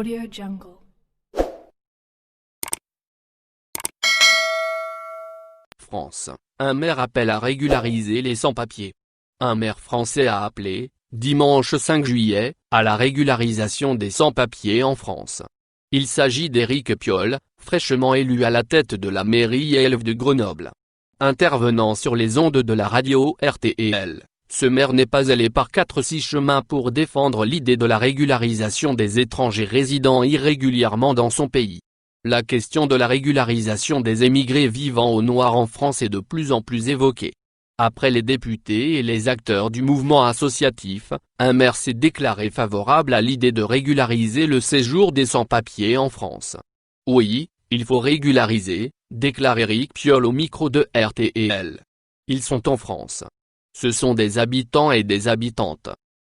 AudioJungle. France. Un maire appelle à régulariser les sans-papiers. Un maire français a appelé, dimanche 5 juillet, à la régularisation des sans-papiers en France. Il s'agit d'Éric Piolle, fraîchement élu à la tête de la mairie élève de Grenoble. Intervenant sur les ondes de la radio RTL, ce maire n'est pas allé par 4-6 chemins pour défendre l'idée de la régularisation des étrangers résidant irrégulièrement dans son pays. La question de la régularisation des émigrés vivant au noir en France est de plus en plus évoquée. Après les députés et les acteurs du mouvement associatif, un maire s'est déclaré favorable à l'idée de régulariser le séjour des sans-papiers en France. Oui, il faut régulariser, déclare Éric Piolle au micro de RTL. Ils sont en France. Ce sont des habitants et des habitantes.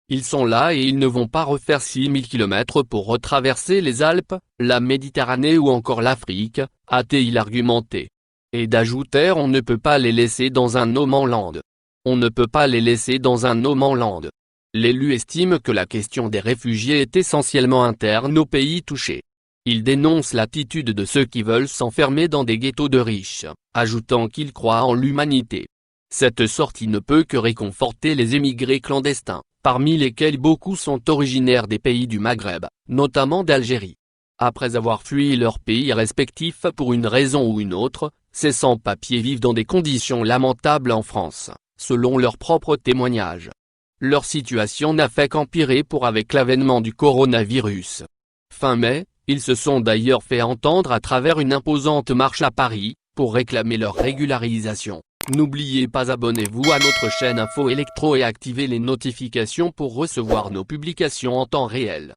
Ils sont là et ils ne vont pas refaire 6000 km pour retraverser les Alpes, la Méditerranée ou encore l'Afrique, a-t-il argumenté. Et d'ajouter on ne peut pas les laisser dans un no-man's-land. On ne peut pas les laisser dans un no-man's-land. L'élu estime que la question des réfugiés est essentiellement interne aux pays touchés. Il dénonce l'attitude de ceux qui veulent s'enfermer dans des ghettos de riches, ajoutant qu'il croit en l'humanité. Cette sortie ne peut que réconforter les émigrés clandestins, parmi lesquels beaucoup sont originaires des pays du Maghreb, notamment d'Algérie. Après avoir fui leur pays respectif pour une raison ou une autre, ces sans-papiers vivent dans des conditions lamentables en France, selon leurs propres témoignages. Leur situation n'a fait qu'empirer avec l'avènement du coronavirus. Fin mai, ils se sont d'ailleurs fait entendre à travers une imposante marche à Paris, pour réclamer leur régularisation. N'oubliez pas abonnez-vous à notre chaîne Info Électro et activez les notifications pour recevoir nos publications en temps réel.